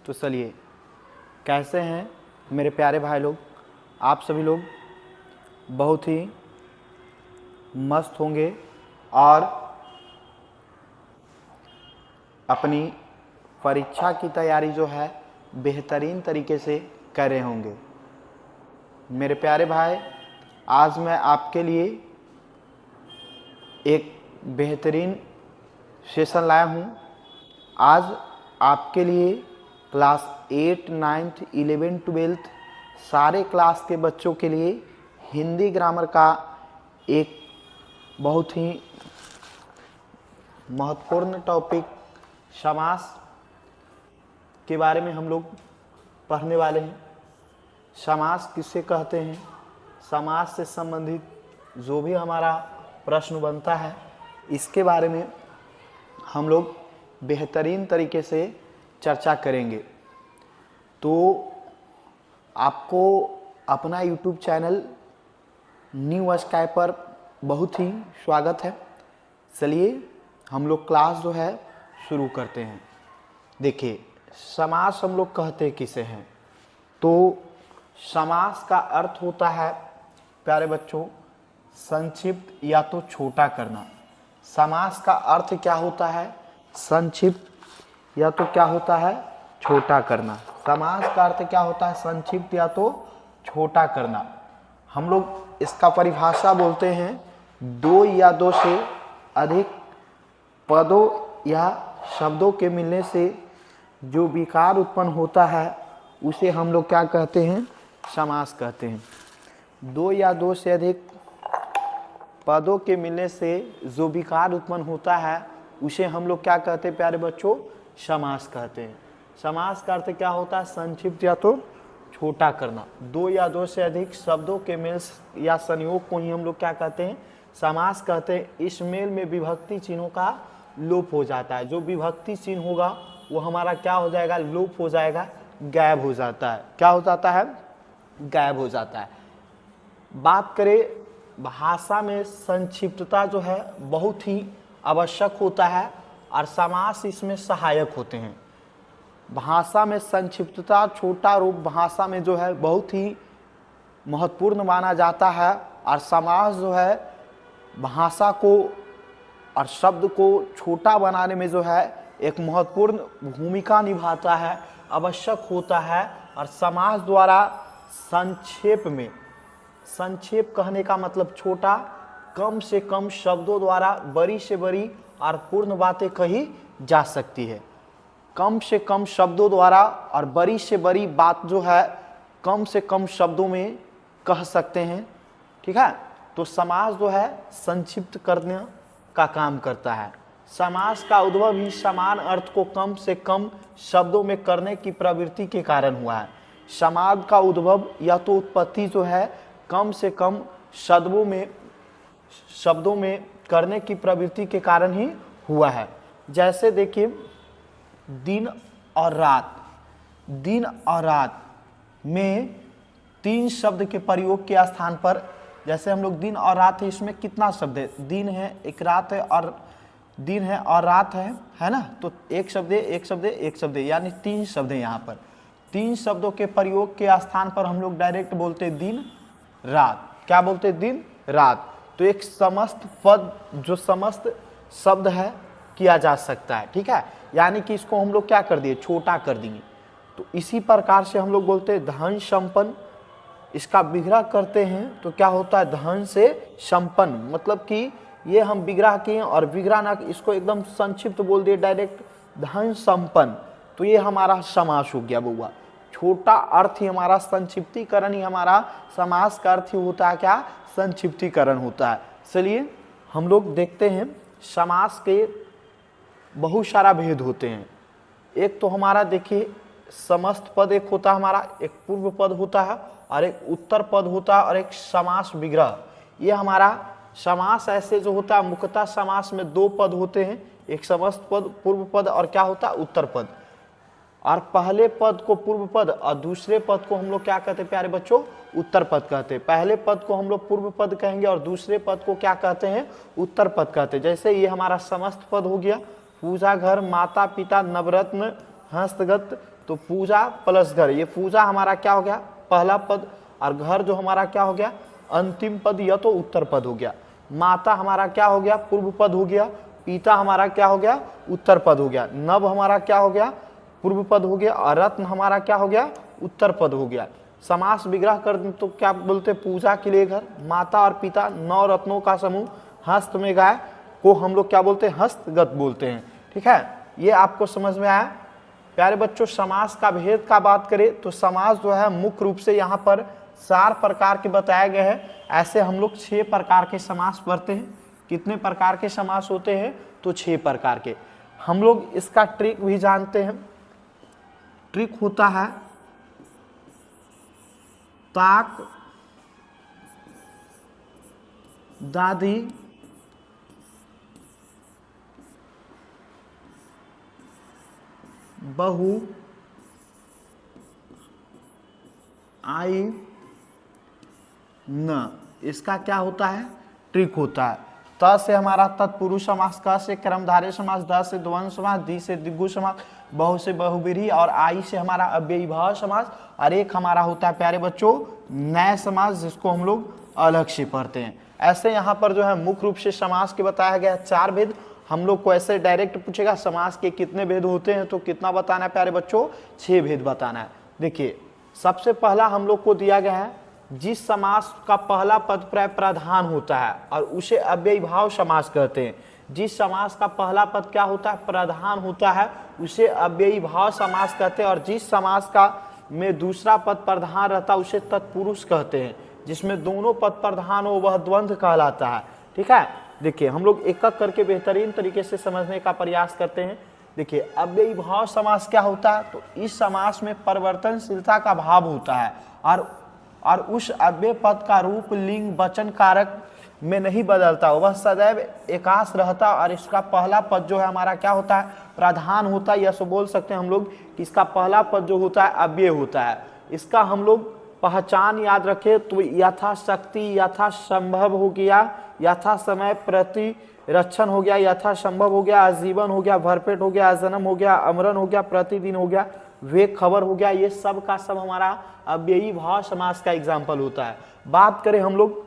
तो चलिए, कैसे हैं मेरे प्यारे भाई लोग। आप सभी लोग बहुत ही मस्त होंगे और अपनी परीक्षा की तैयारी जो है बेहतरीन तरीके से कर रहे होंगे। मेरे प्यारे भाई, आज मैं आपके लिए एक बेहतरीन सेशन लाया हूँ। आज आपके लिए क्लास 8, 9, 11, 12 सारे क्लास के बच्चों के लिए हिंदी ग्रामर का एक बहुत ही महत्वपूर्ण टॉपिक समास के बारे में हम लोग पढ़ने वाले हैं। समास किसे कहते हैं, समास से संबंधित जो भी हमारा प्रश्न बनता है, इसके बारे में हम लोग बेहतरीन तरीके से चर्चा करेंगे। तो आपको अपना YouTube चैनल न्यू स्काई पर बहुत ही स्वागत है। चलिए हम लोग क्लास जो है शुरू करते हैं। देखिए, समास हम लोग कहते किसे हैं, तो समास का अर्थ होता है प्यारे बच्चों संक्षिप्त या तो छोटा करना। समास का अर्थ क्या होता है, संक्षिप्त या तो क्या होता है, छोटा करना। समास का अर्थ क्या होता है, संक्षिप्त या तो छोटा करना। हम लोग इसका परिभाषा बोलते हैं, दो या दो से अधिक पदों या शब्दों के मिलने से जो विकार उत्पन्न होता है उसे हम लोग क्या कहते हैं, समास कहते हैं। दो या दो से अधिक पदों के मिलने से जो विकार उत्पन्न होता है उसे हम लोग क्या कहते हैं प्यारे बच्चों, समास कहते हैं। समास का अर्थ क्या होता है, संक्षिप्त या तो छोटा करना। दो या दो से अधिक शब्दों के मेल या संयोग को ही हम लोग क्या कहते हैं, समास कहते हैं। इस मेल में विभक्ति चिन्हों का लोप हो जाता है। जो विभक्ति चिन्ह होगा वो हमारा क्या हो जाएगा, लोप हो जाएगा, गायब हो जाता है। क्या हो जाता है, गायब हो जाता है। बात करें भाषा में संक्षिप्तता जो है बहुत ही आवश्यक होता है और समास इसमें सहायक होते हैं। भाषा में संक्षिप्तता, छोटा रूप भाषा में जो है बहुत ही महत्वपूर्ण माना जाता है और समास जो है भाषा को और शब्द को छोटा बनाने में जो है एक महत्वपूर्ण भूमिका निभाता है, आवश्यक होता है। और समास द्वारा संक्षेप में, संक्षेप कहने का मतलब छोटा, कम से कम शब्दों द्वारा बड़ी से बड़ी और पूर्ण बातें कही जा सकती है। कम से कम शब्दों द्वारा और बड़ी से बड़ी बात जो है कम से कम शब्दों में कह सकते हैं। ठीक है, तो समास जो है संक्षिप्त करने का काम करता है। समास का उद्भव ही समान अर्थ को कम से कम शब्दों में करने की प्रवृत्ति के कारण हुआ है। समास का उद्भव या तो उत्पत्ति जो है कम से कम शब्दों में करने की प्रवृत्ति के कारण ही हुआ है। जैसे देखिए, दिन और रात। दिन और रात में तीन शब्द के प्रयोग के स्थान पर, जैसे हम लोग दिन और रात है, इसमें कितना शब्द है, दिन है, एक रात है, और दिन है और रात है ना। तो एक शब्द है, एक शब्द है, एक शब्द है, यानी तीन शब्द है। यहाँ पर तीन शब्दों के प्रयोग के स्थान पर हम लोग डायरेक्ट बोलते दिन रात। क्या बोलते, दिन रात। तो एक समस्त पद जो समस्त शब्द है किया जा सकता है। ठीक है, यानी कि इसको हम लोग क्या कर दिए, छोटा कर दिए। तो इसी प्रकार से हम लोग बोलते हैं धन संपन्न। इसका विग्रह करते हैं तो क्या होता है, धन से संपन्न। मतलब कि ये हम विग्रह किए और विग्रह ना, इसको एकदम संक्षिप्त बोल दिए डायरेक्ट, धन संपन्न। तो ये हमारा समास हो गया बउआ। छोटा अर्थ ही हमारा, संक्षिप्तीकरण ही हमारा समास का अर्थ ही होता है क्या, संक्षिप्तीकरण होता है। चलिए हम लोग देखते हैं, समास के बहुत सारा भेद होते हैं। एक तो हमारा देखिए समस्त पद एक होता है हमारा, एक पूर्व पद होता है और एक उत्तर पद होता है और एक समास विग्रह। ये हमारा समास ऐसे जो होता है, मुख्यतः समास में दो पद होते हैं, एक समस्त पद पूर्व पद और क्या होता है, उत्तर पद। और पहले पद को पूर्व पद और दूसरे पद को हम लोग क्या कहते हैं प्यारे बच्चों, उत्तर पद कहते हैं। पहले पद को हम लोग पूर्व पद कहेंगे और दूसरे पद को क्या कहते हैं, उत्तर पद कहते हैं। जैसे ये हमारा समस्त पद हो गया, पूजा घर, माता पिता, नवरत्न, हस्तगत, तो पूजा प्लस घर, ये पूजा हमारा क्या हो गया पहला पद, और घर जो हमारा क्या हो गया अंतिम पद, यह तो उत्तर पद हो गया। माता हमारा क्या हो गया पूर्व पद हो गया, पिता हमारा क्या हो गया उत्तर पद हो गया, नभ हमारा क्या हो गया पूर्व पद हो गया, और रत्न हमारा क्या हो गया उत्तर पद हो गया। समास विग्रह कर दें तो क्या बोलते पूजा के लिए घर, माता और पिता, 9 रत्नों का समूह, हस्त में गाय को हम लोग क्या बोलते हैं हस्तगत बोलते हैं। ठीक है, ये आपको समझ में आया। प्यारे बच्चों, समास का भेद का बात करें तो समास जो है मुख्य रूप से यहाँ पर 4 प्रकार के बताए गए हैं। ऐसे हम लोग 6 प्रकार के समास पढ़ते हैं। कितने प्रकार के समास होते हैं तो 6 प्रकार के। हम लोग इसका ट्रिक भी जानते हैं। ट्रिक होता है ताक, दादी, बहू, आई, न, इसका क्या होता है ट्रिक होता है। त से हमारा तत्पुरुष समास, क से कर्मधारय समास, द से द्वंद्व समास, दी से दिग्गु समास, बहु से बहुव्रीहि, और आई से हमारा अव्ययी भाव समास, और एक हमारा होता है प्यारे बच्चों नए समास, जिसको हम लोग अलग से पढ़ते हैं। ऐसे यहाँ पर जो है मुख्य रूप से समास के बताया गया 4 भेद। हम लोग को ऐसे डायरेक्ट पूछेगा समास के कितने भेद होते हैं तो कितना बताना है प्यारे बच्चों 6 भेद बताना है। देखिए सबसे पहला हम लोग को दिया गया है जिस समास का पहला पद प्राय प्रधान होता है और उसे अव्ययी भाव समास कहते हैं। जिस समास का पहला पद क्या होता है प्रधान होता है उसे अव्ययी भाव समास कहते हैं, और जिस समास का में दूसरा पद प्रधान रहता है उसे तत्पुरुष कहते हैं। जिसमें दोनों पद प्रधान हो वह द्वंद्व कहलाता है। ठीक है, देखिए हम लोग एक एक करके बेहतरीन तरीके से समझने का प्रयास करते हैं। देखिए अव्ययी भाव समास क्या होता है तो इस समास में परिवर्तनशीलता का भाव होता है और उस अव्यय पद का रूप लिंग वचन कारक में नहीं बदलता, वह सदैव एकास रहता, और इसका पहला पद जो है हमारा क्या होता है प्रधान होता है। यह बोल सकते हैं हम लोग कि इसका पहला पद जो होता है अव्यय होता है। इसका हम लोग पहचान याद रखें तो यथाशक्ति, यथासंभव हो गया, यथा समय प्रतिरक्षण हो गया, यथासंभव हो गया, आजीवन हो गया, भरपेट हो गया, जन्म हो गया, अमरण हो गया, प्रतिदिन हो गया, वे खबर हो गया। ये सब का सब हमारा अव्ययी भाव समास का एग्जाम्पल होता है। बात करें हम लोग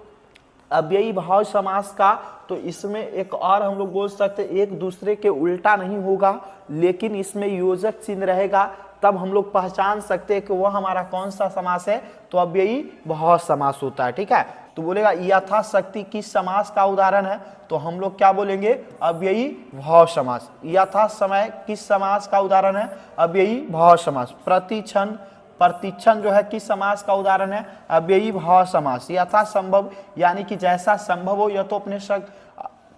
अव्ययी भाव समास का तो इसमें एक और हम लोग बोल सकते हैं एक दूसरे के उल्टा नहीं होगा, लेकिन इसमें योजक चिन्ह रहेगा, तब हम लोग पहचान सकते हैं कि वह हमारा कौन सा समास है तो अव्ययी भाव समास होता है। ठीक है, तो बोलेगा यथाशक्ति किस समास का उदाहरण है तो हम लोग क्या बोलेंगे अव्ययी भाव समास। यथा समय किस समास का उदाहरण है अव्ययी भाव समास। प्रतिक्षण, प्रतिक्षण जो है किस समास का उदाहरण है अव्ययी भाव समास। यथा संभव यानी कि जैसा संभव हो, यह तो अपने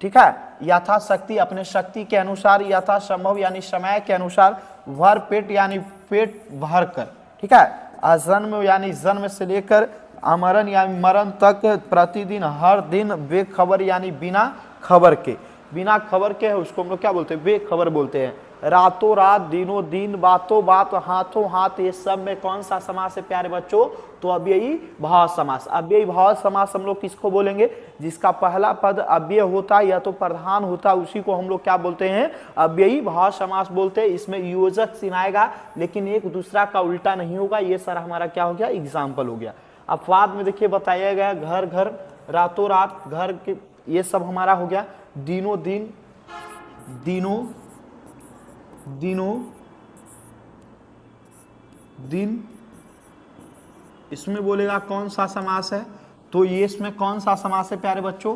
ठीक है, यथाशक्ति अपने शक्ति के अनुसार, यथा संभव यानी समय के अनुसार, भर पेट यानी पेट भर कर। ठीक है, अजन्म यानी जन्म से लेकर अमरण यानी मरण तक, प्रतिदिन हर दिन, बेखबर यानी बिना खबर के। बिना खबर के है उसको हम लोग क्या बोलते हैं बेखबर बोलते हैं। रातों रात, दिनों दिन, बातों बात, हाथों हाथ, ये सब में कौन सा समास है प्यारे बच्चों तो अव्ययी भाव समास। अव्ययी भाव समास हम लोग किसको बोलेंगे जिसका पहला पद अव्यय होता है या तो प्रधान होता है, उसी को हम लोग क्या बोलते हैं अव्ययी भाव समास बोलते हैं। इसमें योजक चिन्ह आएगा लेकिन एक दूसरा का उल्टा नहीं होगा। ये सारा हमारा क्या हो गया एग्जाम्पल हो गया। अपवाद में देखिए बताया गया घर घर, रातों रात, घर के, ये सब हमारा हो गया। दिनों दिन, दिनों दिनों दिन, इसमें बोलेगा कौन सा समास है तो ये इसमें कौन सा समास है प्यारे बच्चों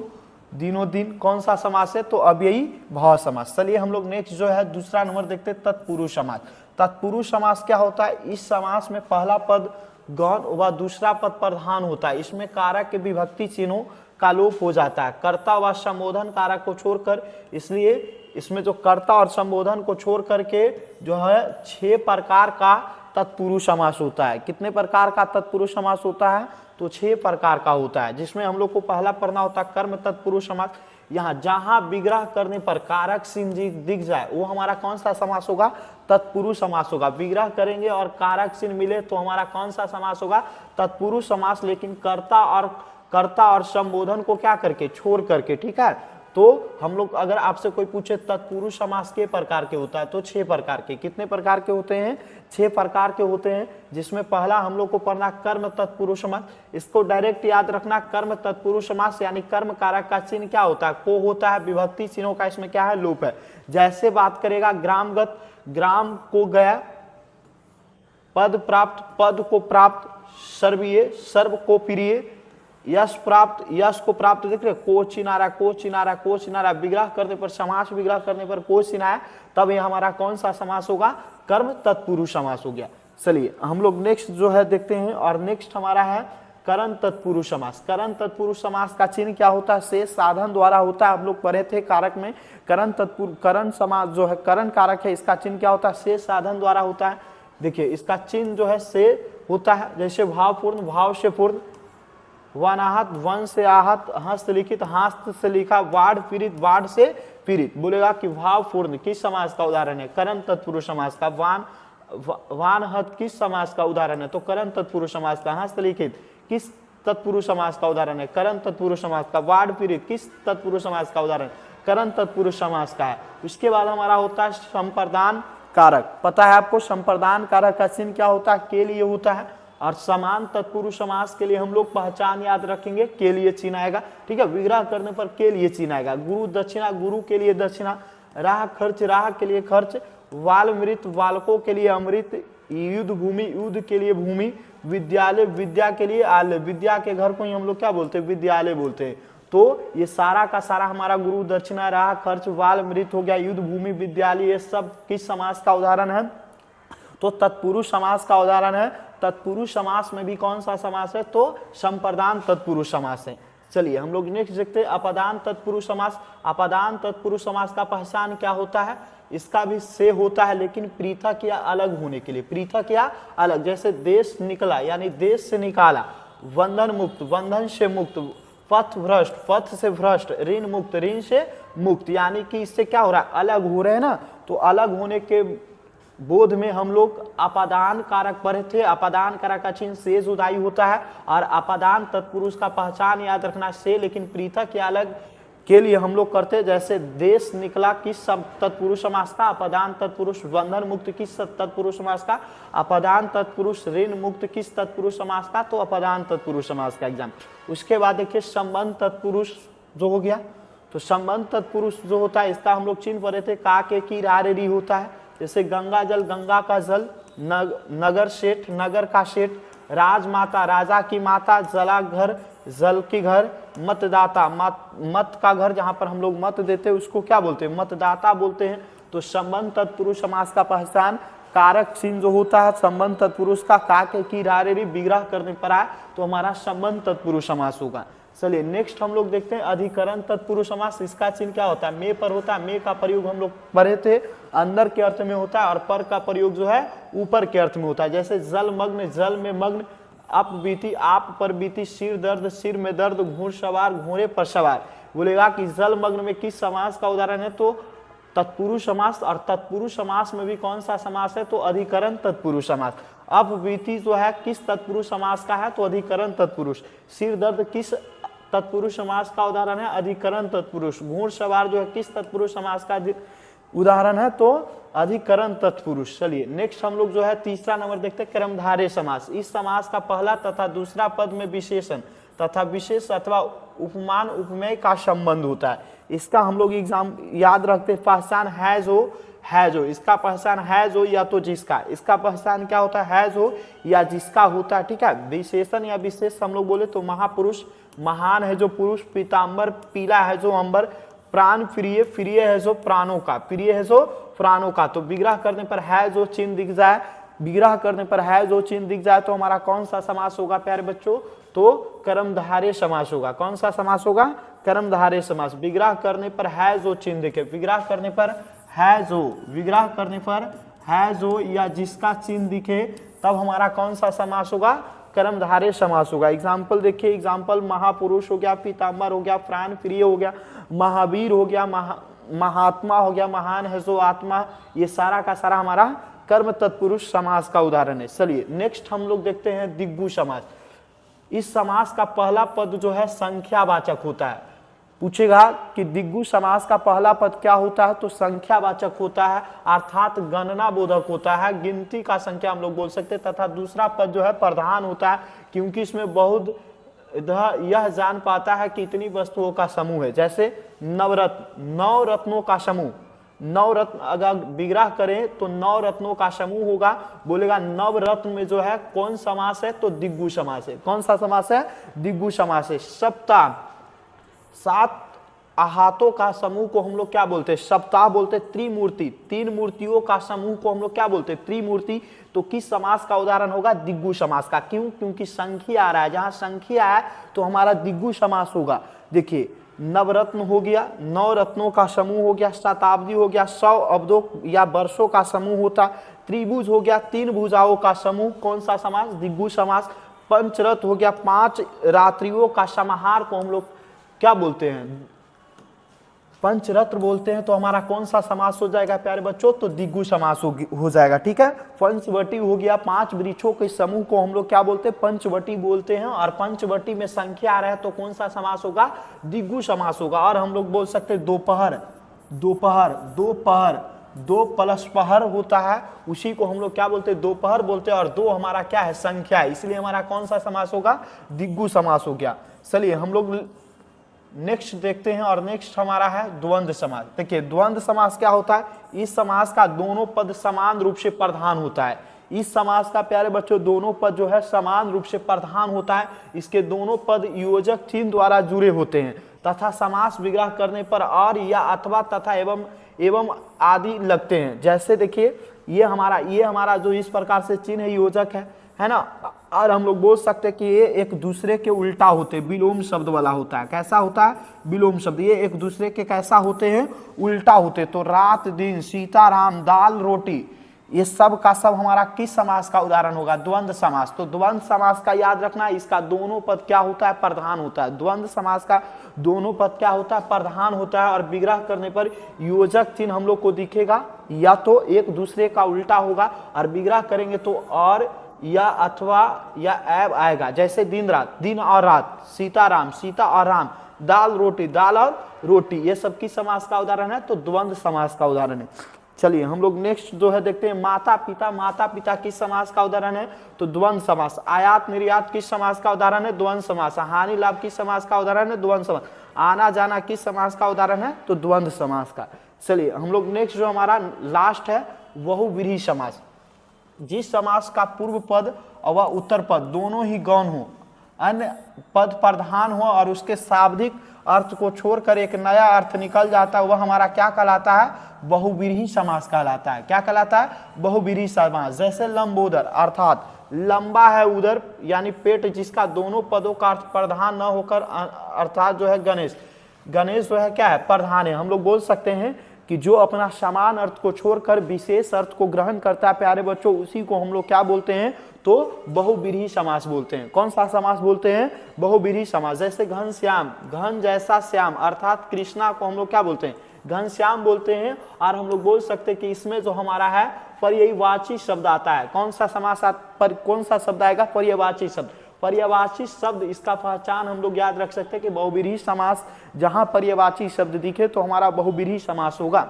दिनों दिन कौन सा समास है तो अव्ययी भाव समास। चलिए हम लोग नेक्स्ट जो है दूसरा नंबर देखते हैं तत्पुरुष समास। तत्पुरुष समास क्या होता है इस समास में पहला पद गौण व दूसरा पद प्रधान होता है। इसमें कारक के विभक्ति चिन्हों का लोप हो जाता है कर्ता व संबोधन कारक को छोड़कर। इसलिए इसमें जो कर्ता और संबोधन को छोड़ करके जो है 6 प्रकार का तत्पुरुष समास होता है। कितने प्रकार का तत्पुरुष समास होता है तो 6 प्रकार का होता है, जिसमें हम लोग को पहला पढ़ना होता है कर्म तत्पुरुष समास। यहाँ जहां विग्रह करने पर कारक चिन्ह दिख जाए वो हमारा कौन सा समास होगा तत्पुरुष समास होगा। विग्रह करेंगे और कारक चिन्ह मिले तो हमारा कौन सा समास होगा तत्पुरुष समास। लेकिन कर्ता और संबोधन को क्या करके छोड़ करके, ठीक है, तो हम लोग अगर आपसे कोई पूछे तत्पुरुष समास के प्रकार के होता है तो 6 प्रकार के। कितने प्रकार के होते हैं? 6 प्रकार के होते हैं, जिसमें पहला हम लोग को पढ़ना कर्म तत्पुरुष समास। इसको डायरेक्ट याद रखना, कर्म तत्पुरुष समास यानी कर्म कारक का चिन्ह क्या होता है? को होता है। विभक्ति चिन्हों का इसमें क्या है? लोप है। जैसे बात करेगा ग्रामगत, ग्राम को गया, पद प्राप्त, पद को प्राप्त, सर्वीय, सर्व को प्रिय, यश प्राप्त, यश को प्राप्त, देख रहे को चिनारा, को चिनारा, को चिनारा, विग्रह करने पर, समास विग्रह करने पर को चिनाया, तब ये हमारा कौन सा समास होगा? कर्म तत्पुरुष समास हो गया। चलिए हम लोग नेक्स्ट जो है देखते हैं, और नेक्स्ट हमारा है करण तत्पुरुष समास। करण तत्पुरुष समास का चिन्ह क्या होता है? से साधन द्वारा होता है। हम लोग पढ़े थे कारक में, करण समास जो है करण कारक है, इसका चिन्ह क्या होता है? से साधन द्वारा होता है। देखिए इसका चिन्ह जो है से होता है, जैसे भावपूर्ण, भाव से पूर्ण, वनाहत, वन से आहत, हस्तलिखित, हस्त से लिखा, वाड पीड़ित, वाड से पीड़ित। बोलेगा कि भावपूर्ण किस समास का उदाहरण है? करण तत्पुरुष समास का। वानहत किस समास का उदाहरण है? तो करण तत्पुरुष समास का। हस्तलिखित किस तत्पुरुष समास का उदाहरण है? करण तत्पुरुष समास का। वाड पीड़ित किस तत्पुरुष समास का उदाहरण? करण तत्पुरुष समास का है। उसके बाद हमारा होता है संप्रदान कारक। पता है आपको संप्रदान कारक का चिन्ह क्या होता है? के लिए होता है। और समान तत्पुरुष समास के लिए हम लोग पहचान याद रखेंगे, के लिए चिन्ह आएगा, ठीक है। विग्रह करने पर के लिए चिन्ह आएगा। गुरु दक्षिणा, गुरु के लिए दक्षिणा। राह खर्च, राह के लिए खर्च। वाल मृत, बालकों के लिए अमृत। युद्ध भूमि, युद्ध के लिए भूमि। विद्यालय, विद्या के लिए आलय। विद्या के घर को ही हम लोग क्या बोलते हैं? विद्यालय बोलते हैं। तो ये सारा का सारा हमारा गुरु दक्षिणा, राह खर्च, वाल मृत हो गया, युद्ध भूमि, विद्यालय, ये सब किस समास का उदाहरण है? तो तत्पुरुष समास का उदाहरण है। तत्पुरुष समास में भी कौन सा समास है? तो संप्रदान तत्पुरुष समास है। चलिए हम लोग नेक्स्ट देखते हैं अपदान तत्पुरुष समास। अपदान तत्पुरुष समास का पहचान क्या होता है? इसका भी से होता है, लेकिन पृथक या अलग होने के लिए। पृथक या अलग, जैसे देश निकला यानी देश से निकाला। बंधन मुक्त, बंधन से मुक्त। पथ भ्रष्ट, पथ से भ्रष्ट। ऋण मुक्त, ऋण से मुक्त, यानी कि इससे क्या हो रहा है? अलग हो रहे हैं ना। तो अलग होने के बोध में हम लोग अपादान कारक पढ़े थे। अपादान कारक का चिन्ह से जुदाई होता है। और अपादान तत्पुरुष का पहचान याद रखना से, लेकिन पृथक या अलग के लिए हम लोग करते हैं। जैसे देश निकला किस तत्पुरुष समास का? अपादान तत्पुरुष। बंधन मुक्त किस तत्पुरुष समास का? अपादान तत्पुरुष। ऋण मुक्त किस तत्पुरुष समास का? तो अपादान तत्पुरुष समास का एग्जाम। उसके बाद देखिए संबंध तत्पुरुष जो हो गया। तो संबंध तत्पुरुष जो होता है, इसका हम लोग चिन्ह पढ़े थे, का के की रा रे री होता है। जैसे गंगा जल, गंगा का जल। नगर सेठ, नगर का सेठ। राजमाता, राजा की माता। जला घर, जल की घर। मतदाता, मत का घर, जहां पर हम लोग मत देते हैं उसको क्या बोलते हैं? मतदाता बोलते हैं। तो संबंध तत्पुरुष समास का पहचान कारक चिन्ह जो होता है संबंध तत्पुरुष का, का के की रा रे री विग्रह करने पर आए तो हमारा संबंध तत्पुरुष समास होगा। चलिए नेक्स्ट हम लोग देखते हैं अधिकरण तत्पुरुष समास। इसका चिन्ह क्या होता है? में पर होता है। में का प्रयोग हम लोग पढ़े थे, अंदर के अर्थ में होता है। और पर का प्रयोग जो है ऊपर के अर्थ में होता है। जैसे जल मग्न, जल में मग्न। अप बीती, आप पर बीती। सिर दर्द, सिर में दर्द। घुड़सवार, घोड़े पर सवार। बोलेगा कि जल मग्न में किस समास का उदाहरण है? तो तत्पुरुष समास। और तत्पुरुष समास में भी कौन सा समास है? तो अधिकरण तत्पुरुष समास। अप बीती जो है किस तत्पुरुष समास का है? तो अधिकरण तत्पुरुष। सिर दर्द किस तत्पुरुष समास का उदाहरण है? अधिकरण तत्पुरुष। घुड़सवार जो है किस तत्पुरुष समास का उदाहरण है? तो अधिकरण तत्पुरुष। चलिए नेक्स्ट हम लोग जो है तीसरा नंबर देखते हैं कर्मधारय समास। इस समास का पहला तथा दूसरा पद में विशेषण तथा विशेष अथवा उपमान उपमेय का संबंध होता है। इसका हम लोग एग्जाम याद रखते हैं, पहचान है जो। इसका पहचान है जो या तो जिसका। इसका पहचान क्या होता है? जो या जिसका होता है, ठीक है। विशेषण या विशेष हम लोग बोले तो महापुरुष, महान है जो पुरुष। पीताम्बर, पीला है जो अंबर। प्राण प्रिय, प्रिय है जो प्राणों का, प्रिय है जो प्राणों का। तो विग्रह करने पर है जो चिन्ह दिख जाए, विग्रह करने पर है जो चिन्ह दिख जाए तो हमारा कौन सा समास होगा प्यारे बच्चों? तो कर्मधारय समास होगा। कौन सा समास होगा? कर्मधारय समास। विग्रह करने पर है जो चिन्ह दिखे, विग्रह करने पर है जो, विग्रह करने पर है जो या जिसका चिन्ह दिखे तब हमारा कौन सा समास होगा? कर्मधारय समास होगा। एग्जाम्पल देखिए, एग्जाम्पल महापुरुष हो गया, पीताम्बर हो गया, प्राण प्रिय हो गया, महावीर हो गया, महात्मा हो गया, महान है जो आत्मा। ये सारा का सारा हमारा कर्म तत्पुरुष समास का उदाहरण है। चलिए नेक्स्ट हम लोग देखते हैं दिग्गु समास। इस समास का पहला पद जो है संख्यावाचक होता है। पूछेगा कि दिग्गु समास का पहला पद क्या होता है, तो संख्यावाचक होता है, अर्थात गणना बोधक होता है, गिनती का संख्या हम लोग बोल सकते हैं। तथा दूसरा पद जो है प्रधान होता है, क्योंकि इसमें बहुत यह जान पाता है कि इतनी वस्तुओं का समूह है। जैसे नवरत्न, 9 रत्नों का समूह, 9 रत्न अगर विग्रह करें तो 9 रत्नों का समूह होगा। बोलेगा नवरत्न में जो है कौन समास है, तो दिग्गु समास है। कौन सा समास है, दिग्गु समास है। सप्ताह, 7 हाथों का समूह को हम लोग क्या बोलते हैं, सप्ताह बोलते हैं। त्रिमूर्ति, 3 मूर्तियों का समूह को हम लोग क्या बोलते हैं, त्रिमूर्ति। तो किस समास का उदाहरण होगा, दिग्गु समास का। क्यों, क्योंकि संख्या आ रहा है, जहां संख्या है तो हमारा दिग्गु समास होगा। देखिए नवरत्न हो गया, 9 रत्नों का समूह हो गया, शताब्दी हो गया, 100 अब्दों या वर्षों का समूह होता, त्रिभुज हो गया, 3 भुजाओं का समूह, कौन सा समास, दिग्गु समास। पंचरथ हो गया, 5 रात्रियों का समाहार को हम लोग क्या बोलते हैं, पंचरत्न बोलते हैं। तो हमारा कौन सा समास हो जाएगा प्यारे बच्चों, तो दिग्गु समास हो जाएगा। ठीक है, पंचवटी हो गया, 5 वृक्षों के समूह को हम लोग क्या बोलते हैं, पंचवटी बोलते हैं। और पंचवटी में संख्या आ रहा है तो कौन सा समास होगा, दिग्गु समास होगा। और हम लोग बोल सकते हैं दोपहर, दोपहर, दोपहर, 2 प्लस पहर होता है, उसी को हम लोग क्या बोलते हैं, दोपहर बोलते हैं। और 2 हमारा क्या है, संख्या है, इसलिए हमारा कौन सा समास होगा, दिग्गु समास हो गया। चलिए हम लोग नेक्स्ट देखते हैं, और नेक्स्ट हमारा है द्वंद्व समास। देखिए द्वंद्व समास क्या होता है, इस समास का दोनों पद समान रूप से प्रधान होता है। इस समास का प्यारे बच्चों दोनों पद जो है समान रूप से प्रधान होता है। इसके दोनों पद योजक चिन्ह द्वारा जुड़े होते हैं तथा समास विग्रह करने पर और या अथवा तथा एवं आदि लगते हैं। जैसे देखिए ये हमारा जो इस प्रकार से चिन्ह है योजक है ना। और हम लोग बोल सकते हैं कि ये एक दूसरे के उल्टा होते हैं, विलोम शब्द वाला होता है। कैसा होता है, विलोम शब्द। ये एक दूसरे के कैसा होते हैं, उल्टा होते। तो रात दिन, सीताराम, दाल रोटी, ये सब का सब हमारा किस समास का उदाहरण होगा, द्वंद्व समास। तो द्वंद्व समास का याद रखना, इसका दोनों पद क्या होता है, प्रधान होता है। द्वंद्व समास का दोनों पद क्या होता है, प्रधान होता है। और विग्रह करने पर योजक चिन्ह हम लोग को दिखेगा, या तो एक दूसरे का उल्टा होगा, और विग्रह करेंगे तो और या अथवा या एव आएगा। जैसे दिन रात, दिन और रात, सीताराम, सीता और राम, दाल रोटी, दाल और रोटी, ये सब किस समास का उदाहरण है, तो द्वंद्व समास का उदाहरण है। चलिए हम लोग नेक्स्ट जो है देखते हैं माता पिता। माता पिता किस समास का उदाहरण है, तो द्वंद्व समास। आयात निर्यात किस समास का उदाहरण है, द्वंद्व समास। हानि लाभ किस समास का उदाहरण है, द्वंद्व समास। आना जाना किस समास का उदाहरण है, तो द्वंद्व समास का। चलिए हम लोग नेक्स्ट जो हमारा लास्ट है बहुव्रीहि समास। जिस समास का पूर्व पद और उत्तर पद दोनों ही गौण हो, अन्य पद प्रधान हो और उसके शाब्दिक अर्थ को छोड़कर एक नया अर्थ निकल जाता है, वह हमारा क्या कहलाता है, बहुव्रीहि समास कहलाता है। क्या कहलाता है, बहुव्रीहि समास। जैसे लंबोदर, अर्थात लंबा है उदर यानी पेट, जिसका दोनों पदों का अर्थ प्रधान न होकर, अर्थात जो है गणेश, गणेश जो है क्या है, प्रधान है। हम लोग बोल सकते हैं कि जो अपना समान अर्थ को छोड़कर विशेष अर्थ को ग्रहण करता है प्यारे बच्चों, उसी को हम लोग क्या बोलते हैं, तो बहुव्रीहि समास बोलते हैं। कौन सा समास बोलते हैं, बहुव्रीहि समास। जैसे घनश्याम, घन जैसा श्याम, अर्थात कृष्णा को हम लोग क्या बोलते हैं, घनश्याम बोलते हैं। और हम लोग बोल सकते हैं कि इसमें जो हमारा है पर्यायवाची शब्द आता है। कौन सा समास कौन सा शब्द आएगा, पर्यायवाची शब्द। पर्यायवाची शब्द, इसका पहचान हम लोग याद रख सकते हैं कि बहुव्रीहि समास, जहां पर्यायवाची शब्द दिखे तो हमारा बहुव्रीहि समास होगा।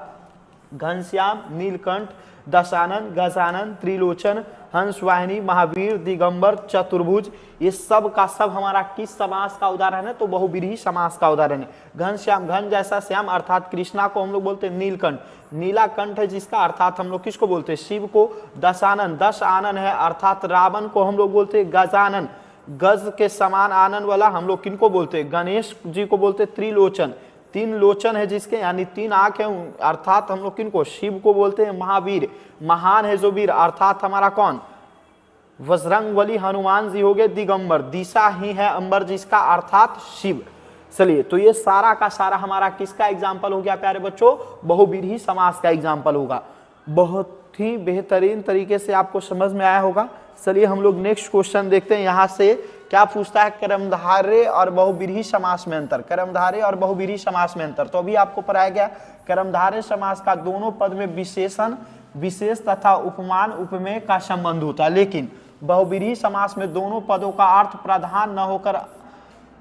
घनश्याम, नीलकंठ, दशानन, गजानन, त्रिलोचन, हंसवाहिनी, महावीर, दिगंबर, चतुर्भुज, ये सब का सब हमारा किस समास का उदाहरण है, तो बहुव्रीहि समास का उदाहरण है। घनश्याम, घन जैसा श्याम, अर्थात कृष्णा को हम लोग बोलते हैं नीलकंठ, नीला कंठ है जिसका, अर्थात हम लोग किसको बोलते हैं, शिव को। दशानन, 10 आनन है, अर्थात रावण को हम लोग बोलते हैं गजानन, गज के समान आनंद वाला हम लोग किनको बोलते हैं, गणेश जी को बोलते हैं त्रिलोचन, 3 लोचन है जिसके यानी 3 आंख है, अर्थात हम लोग किनको, शिव को बोलते हैं महावीर, महान है जो वीर, अर्थात हमारा कौन, बजरंगबली हनुमान जी हो गए। दिगंबर, दिशा ही है अंबर जिसका, अर्थात शिव। चलिए तो ये सारा का सारा हमारा किसका एग्जाम्पल हो गया प्यारे बच्चों, बहुव्रीहि समास का एग्जाम्पल होगा। बहुत ही बेहतरीन तरीके से आपको समझ में आया होगा। चलिए हम लोग नेक्स्ट क्वेश्चन देखते हैं। यहाँ से क्या पूछता है, कर्मधारय और बहुव्रीहि समास में अंतर। कर्मधारय और बहुव्रीहि समास में अंतर, तो अभी आपको पढ़ाया गया कर्मधारय समास का दोनों पद में विशेषण, विशेष तथा उपमान उपमेय का संबंध होता है, लेकिन बहुव्रीहि समास में दोनों पदों का अर्थ प्रधान न होकर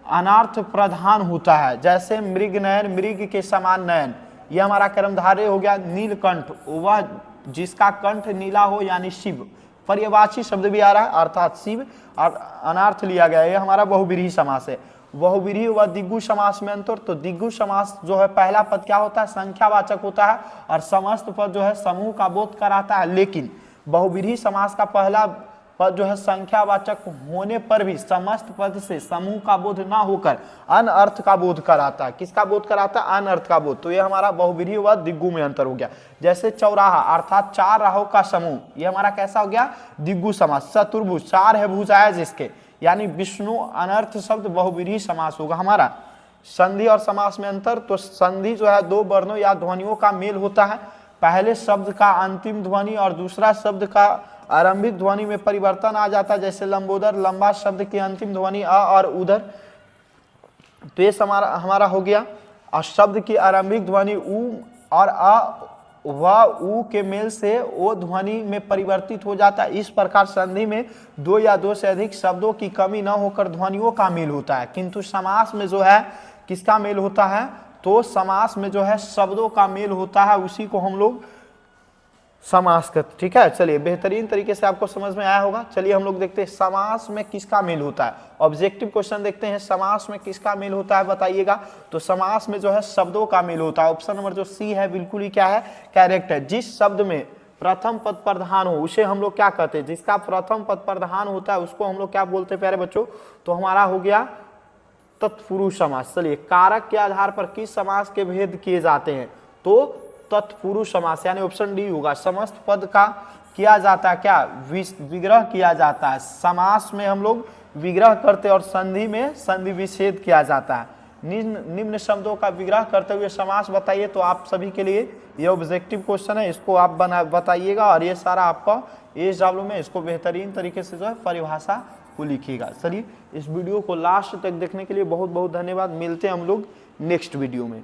अनर्थ प्रधान होता है, जैसे मृग नयन, मृग के समान नयन, ये हमारा कर्मधारय हो गया। नीलकंठ, वह जिसका कंठ नीला हो यानी शिव, पर्यवाची शब्द भी आ रहा है अर्थात शिव, और अनर्थ लिया गया, ये हमारा बहुव्रीहि समास है। बहुव्रीहि व दिग्गु समास में अंतर, तो दिग्गु समास जो है पहला पद क्या होता है, संख्यावाचक होता है, और समस्त पद जो है समूह का बोध कराता है। लेकिन बहुव्रीहि समास का पहला पद जो है संख्यावाचक होने पर भी समस्त पद से समूह का बोध ना होकर अनर्थ का बोध कराता है। किसका बोध कराता है, अनर्थ का बोध। तो ये हमारा बहुव्रीहि व दिग्गु में अंतर हो गया। जैसे चौराहा अर्थात चार राहों का समूह, ये हमारा कैसा हो गया, दिग्गु समास। चतुर्भुज, चार है भुजाएं जिसके, यानी विष्णु अनर्थ शब्द बहुव्रीहि समास होगा हमारा। संधि और समास में अंतर, तो संधि जो है दो वर्णों या ध्वनियों का मेल होता है, पहले शब्द का अंतिम ध्वनि और दूसरा शब्द का आरंभिक ध्वनि में परिवर्तन आ जाता है। जैसे लंबोदर, लंबा शब्द की अंतिम ध्वनि अ और उदर, तो ये हमारा हो गया। और शब्द की आरंभिक ध्वनि उ और अ व उ के मेल से ओ ध्वनि में परिवर्तित हो जाता है। इस प्रकार संधि में दो या दो से अधिक शब्दों की कमी न होकर ध्वनियों का मेल होता है। किंतु समास में जो है किसका मेल होता है, तो समास में जो है शब्दों का मेल होता है, उसी को हम लोग समास करते। ठीक है, चलिए बेहतरीन तरीके से आपको समझ में आया होगा। चलिए हम लोग देखते हैं समास में किसका मेल होता है। ऑब्जेक्टिव क्वेश्चन देखते हैं, समास में किसका मेल होता है बताइएगा। तो समास में जो है शब्दों का मेल होता है। ऑप्शन नंबर जो सी है बिल्कुल ही क्या है, करेक्ट है। जिस शब्द में प्रथम पद प्रधान हो उसे हम लोग क्या कहते हैं, जिसका प्रथम पद प्रधान होता है उसको हम लोग क्या बोलते हैं प्यारे बच्चों, तो हमारा हो गया तत्पुरुष समास। चलिए कारक के आधार पर किस समास के भेद किए जाते हैं, तो तत्पुरुष समास, यानी ऑप्शन डी होगा। समस्त पद का किया जाता है क्या, विग्रह किया जाता है। समास में हम लोग विग्रह करते और संधि में संधि विच्छेद किया जाता है। निम्न शब्दों का विग्रह करते हुए समास बताइए। तो आप सभी के लिए ये ऑब्जेक्टिव क्वेश्चन है, इसको आप बताइएगा, और ये सारा आपका एसडब्ल्यू में इसको बेहतरीन तरीके से जो है परिभाषा को लिखिएगा। चलिए इस वीडियो को लास्ट तक देखने के लिए बहुत बहुत धन्यवाद। मिलते हैं हम लोग नेक्स्ट वीडियो में।